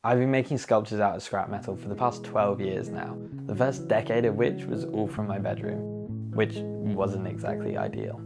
I've been making sculptures out of scrap metal for the past 12 years now, the first decade of which was all from my bedroom, which wasn't exactly ideal.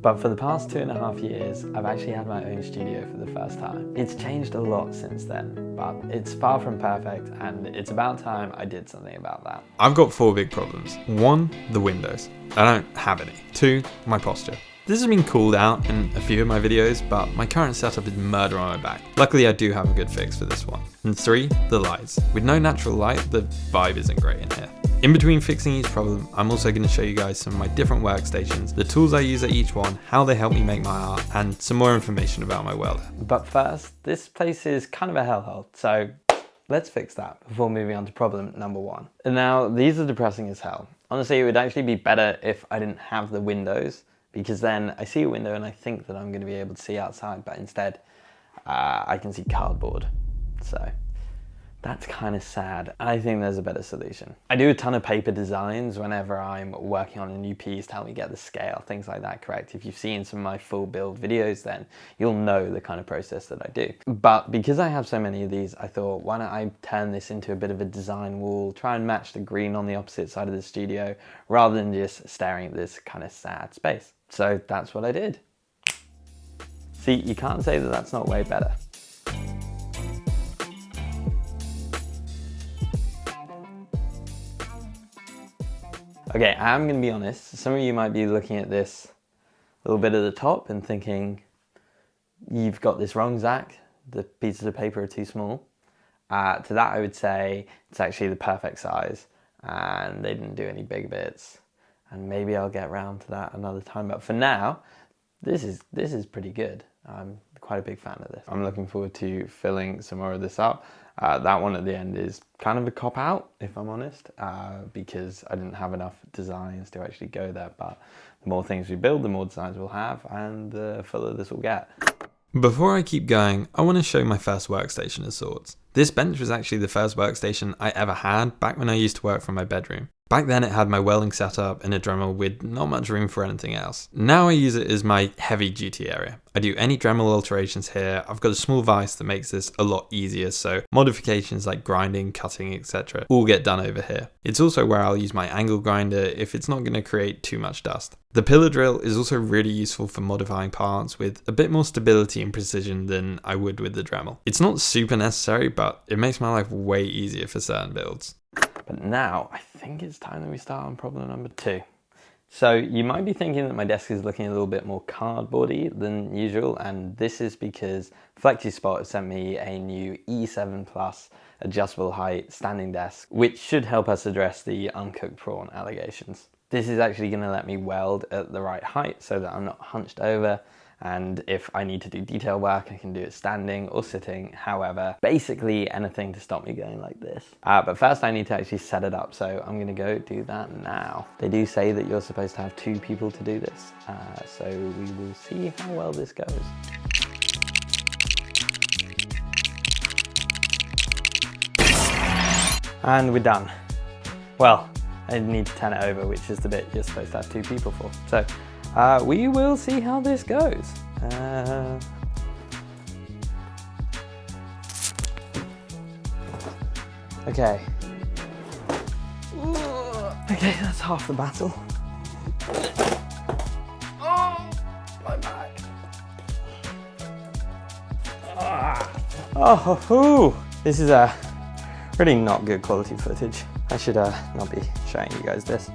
But for the past 2.5 years, I've actually had my own studio for the first time. It's changed a lot since then, but it's far from perfect, and it's about time I did something about that. I've got 4 big problems. 1, the windows. I don't have any. 2, my posture. This has been called out in a few of my videos, but my current setup is murder on my back. Luckily, I do have a good fix for this one. And 3, the lights. With no natural light, the vibe isn't great in here. In between fixing each problem, I'm also going to show you guys some of my different workstations, the tools I use at each one, how they help me make my art, and some more information about my welder. But first, this place is kind of a hellhole, so let's fix that before moving on to problem number 1. And now, these are depressing as hell. Honestly, it would actually be better if I didn't have the windows, because then I see a window and I think that I'm going to be able to see outside, but instead I can see cardboard. So that's kind of sad. I think there's a better solution. I do a ton of paper designs whenever I'm working on a new piece to help me get the scale, things like that correct. If you've seen some of my full build videos, then you'll know the kind of process that I do. But because I have so many of these, I thought, why don't I turn this into a bit of a design wall, try and match the green on the opposite side of the studio, rather than just staring at this kind of sad space. So that's what I did. See, you can't say that that's not way better. Okay, I'm gonna be honest, some of you might be looking at this little bit at the top and thinking, you've got this wrong, Zach, the pieces of paper are too small. To that I would say, it's actually the perfect size and they didn't do any big bits. And maybe I'll get around to that another time, but for now, this is pretty good. I'm quite a big fan of this. I'm looking forward to filling some more of this up. That one at the end is kind of a cop-out, if I'm honest, because I didn't have enough designs to actually go there, but the more things we build, the more designs we'll have, and the fuller this will get. Before I keep going, I want to show my first workstation of sorts. This bench was actually the first workstation I ever had back when I used to work from my bedroom. Back then it had my welding setup and a Dremel with not much room for anything else. Now I use it as my heavy duty area. I do any Dremel alterations here. I've got a small vise that makes this a lot easier, so modifications like grinding, cutting, etc. all get done over here. It's also where I'll use my angle grinder if it's not going to create too much dust. The pillar drill is also really useful for modifying parts with a bit more stability and precision than I would with the Dremel. It's not super necessary, but it makes my life way easier for certain builds. But now, I think it's time that we start on problem number 2. So you might be thinking that my desk is looking a little bit more cardboardy than usual, and this is because FlexiSpot has sent me a new E7 Plus adjustable height standing desk, which should help us address the uncooked prawn allegations. This is actually going to let me weld at the right height so that I'm not hunched over, and if I need to do detail work, I can do it standing or sitting. However, basically anything to stop me going like this. But first I need to actually set it up, so I'm gonna go do that now. They do say that you're supposed to have 2 people to do this, so we will see how well this goes. And we're done. Well, I need to turn it over, which is the bit you're supposed to have 2 people for. So we will see how this goes. Okay. Okay, that's half the battle. Oh, my back. Oh, this is really not good quality footage. I should not be showing you guys this.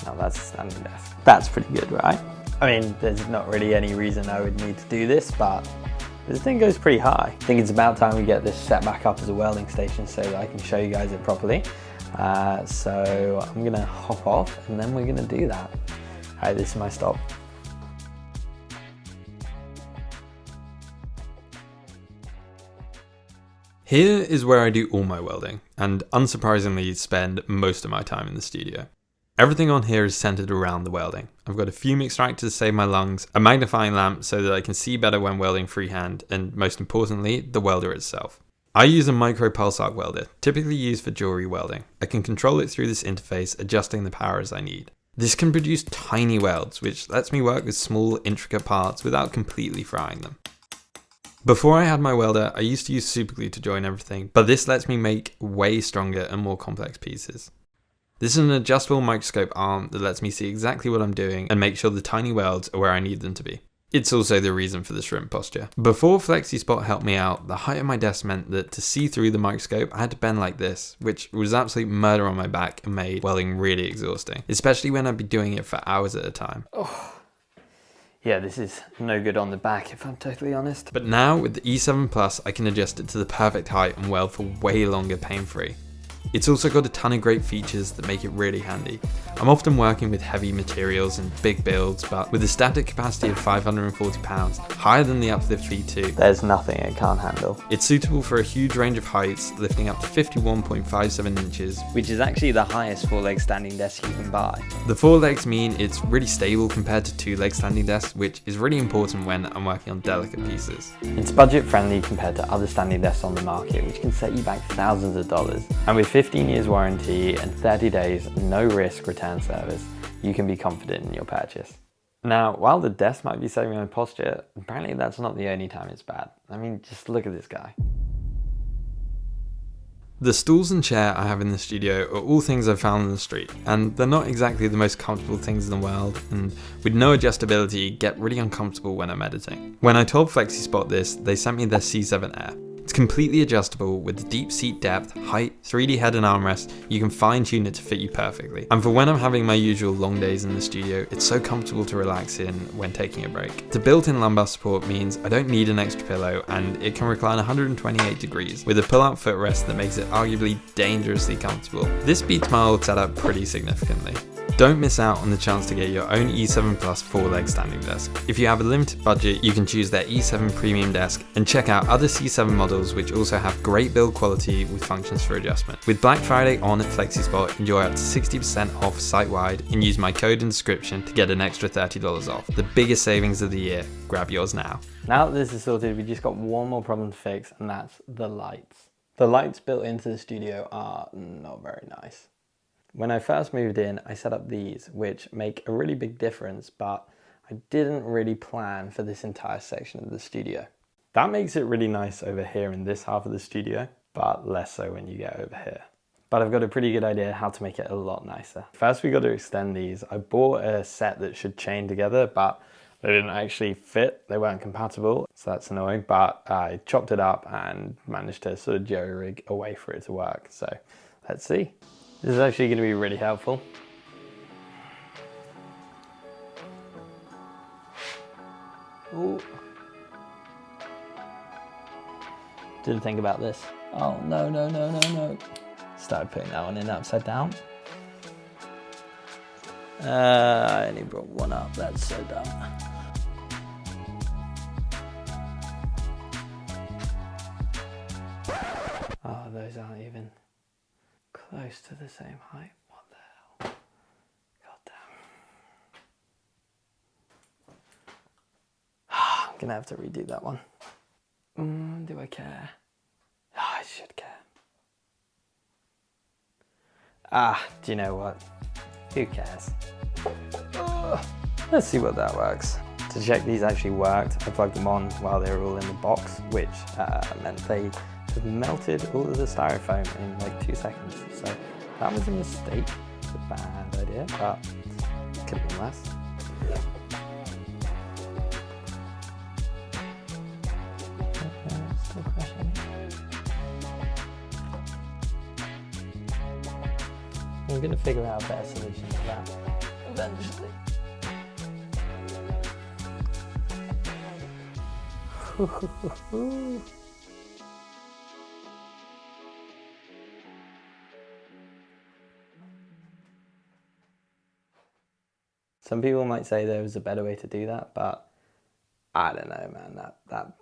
No, that's a standing desk. That's pretty good, right? I mean, there's not really any reason I would need to do this, but this thing goes pretty high. I think it's about time we get this set back up as a welding station so that I can show you guys it properly. So I'm gonna hop off and then we're gonna do that. All right, this is my stop. Here is where I do all my welding, and unsurprisingly spend most of my time in the studio. Everything on here is centered around the welding. I've got a fume extractor to save my lungs, a magnifying lamp so that I can see better when welding freehand, and most importantly, the welder itself. I use a micro pulse arc welder, typically used for jewelry welding. I can control it through this interface, adjusting the power as I need. This can produce tiny welds, which lets me work with small, intricate parts without completely frying them. Before I had my welder, I used to use superglue to join everything, but this lets me make way stronger and more complex pieces. This is an adjustable microscope arm that lets me see exactly what I'm doing and make sure the tiny welds are where I need them to be. It's also the reason for the shrimp posture. Before FlexiSpot helped me out, the height of my desk meant that to see through the microscope, I had to bend like this, which was absolute murder on my back and made welding really exhausting, especially when I'd be doing it for hours at a time. Oh. Yeah, this is no good on the back if I'm totally honest. But now with the E7 Plus, I can adjust it to the perfect height and weld for way longer pain-free. It's also got a ton of great features that make it really handy. I'm often working with heavy materials and big builds, but with a static capacity of 540 pounds, higher than the uplift V2, there's nothing it can't handle. It's suitable for a huge range of heights, lifting up to 51.57 inches, which is actually the highest 4-leg standing desk you can buy. The 4 legs mean it's really stable compared to 2-leg standing desks, which is really important when I'm working on delicate pieces. It's budget friendly compared to other standing desks on the market, which can set you back thousands of dollars. And with 15 years warranty and 30 days no risk return service, you can be confident in your purchase. Now, while the desk might be saving my posture, apparently that's not the only time it's bad. I mean, just look at this guy. The stools and chair I have in the studio are all things I've found on the street, and they're not exactly the most comfortable things in the world, and with no adjustability, get really uncomfortable when I'm editing. When I told FlexiSpot this, they sent me their C7 Air. It's completely adjustable with deep seat depth, height, 3D head and armrest. You can fine tune it to fit you perfectly. And for when I'm having my usual long days in the studio, it's so comfortable to relax in when taking a break. The built-in lumbar support means I don't need an extra pillow, and it can recline 128 degrees with a pull-out footrest that makes it arguably dangerously comfortable. This beats my old setup pretty significantly. Don't miss out on the chance to get your own E7 Plus 4-leg standing desk. If you have a limited budget, you can choose their E7 Premium desk and check out other C7 models which also have great build quality with functions for adjustment. With Black Friday on at FlexiSpot, enjoy up to 60% off site-wide and use my code in description to get an extra $30 off. The biggest savings of the year. Grab yours now. Now that this is sorted, we just got one more problem to fix, and that's the lights. The lights built into the studio are not very nice. When I first moved in, I set up these, which make a really big difference, but I didn't really plan for this entire section of the studio. That makes it really nice over here in this half of the studio, but less so when you get over here. But I've got a pretty good idea how to make it a lot nicer. First, we got to extend these. I bought a set that should chain together, but they didn't actually fit. They weren't compatible, so that's annoying, but I chopped it up and managed to sort of jerry-rig a way for it to work. So let's see. This is actually going to be really helpful. Ooh. Didn't think about this. Oh, no. Started putting that one in upside down. I only brought one up, that's so dumb. Oh, those aren't even close to the same height. What the hell? God damn. I'm gonna have to redo that one. Do I care? Oh, I should care. Do you know what? Who cares? Let's see what that works. To check these actually worked, I plugged them on while they were all in the box, which meant they have melted all of the styrofoam in like 2 seconds. So that was a mistake. It's a bad idea, but it could have been less. Still crashing. I'm going to figure out a better solution to that eventually. Some people might say there was a better way to do that, but I don't know, man.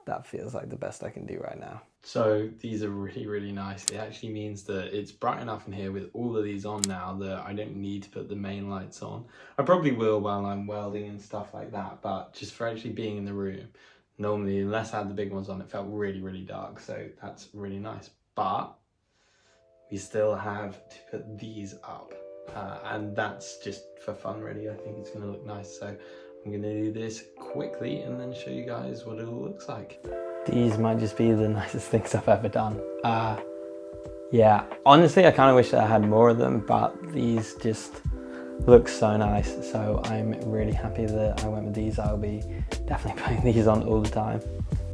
That feels like the best I can do right now. So these are really, really nice. It actually means that it's bright enough in here with all of these on now that I don't need to put the main lights on. I probably will while I'm welding and stuff like that, but just for actually being in the room, normally, unless I had the big ones on, it felt really, really dark. So that's really nice. But we still have to put these up. and that's just for fun really. I think it's going to look nice, so I'm going to do this quickly and then show you guys what it all looks like. These might just be the nicest things I've ever done. Yeah, honestly I kind of wish that I had more of them, but these just look so nice, so I'm really happy that I went with these. I'll be definitely putting these on all the time.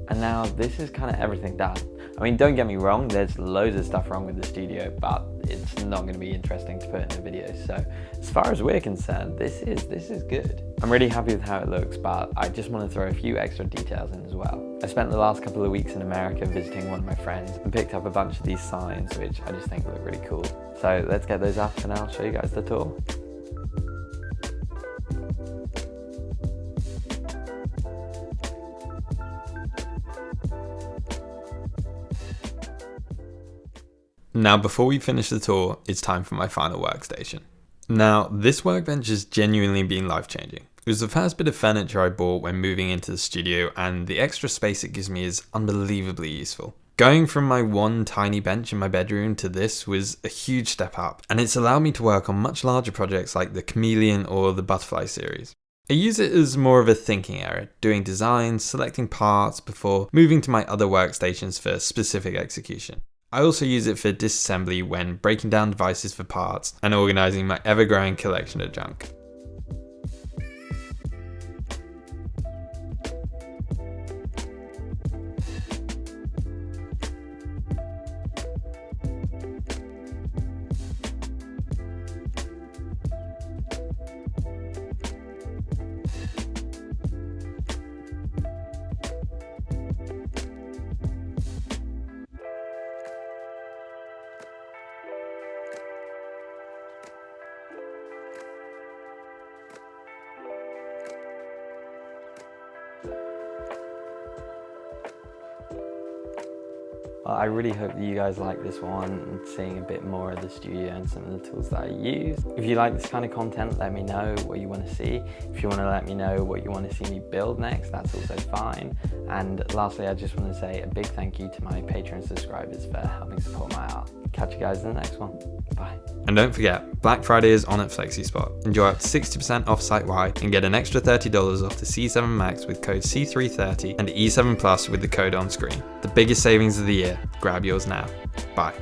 And now this is kind of everything done. I mean, don't get me wrong, there's loads of stuff wrong with the studio, but it's not going to be interesting to put in a video. So as far as we're concerned, this is good. I'm really happy with how it looks, but I just want to throw a few extra details in as well. I spent the last couple of weeks in America visiting one of my friends and picked up a bunch of these signs, which I just think look really cool. So let's get those up and I'll show you guys the tour. Now, before we finish the tour, it's time for my final workstation. Now, this workbench has genuinely been life-changing. It was the first bit of furniture I bought when moving into the studio, and the extra space it gives me is unbelievably useful. Going from my one tiny bench in my bedroom to this was a huge step up, and it's allowed me to work on much larger projects like the Chameleon or the Butterfly series. I use it as more of a thinking area, doing designs, selecting parts before moving to my other workstations for specific execution. I also use it for disassembly when breaking down devices for parts and organising my ever-growing collection of junk. Well, I really hope that you guys like this one and seeing a bit more of the studio and some of the tools that I use. If you like this kind of content, let me know what you want to see. If you want to let me know what you want to see me build next, that's also fine. And lastly, I just want to say a big thank you to my Patreon subscribers for helping support my art. Catch you guys in the next one. Bye. And don't forget, Black Friday is on at FlexiSpot. Enjoy up to 60% off site-wide and get an extra $30 off the C7 Max with code C330 and E7 Plus with the code on screen. The biggest savings of the year. Grab yours now. Bye.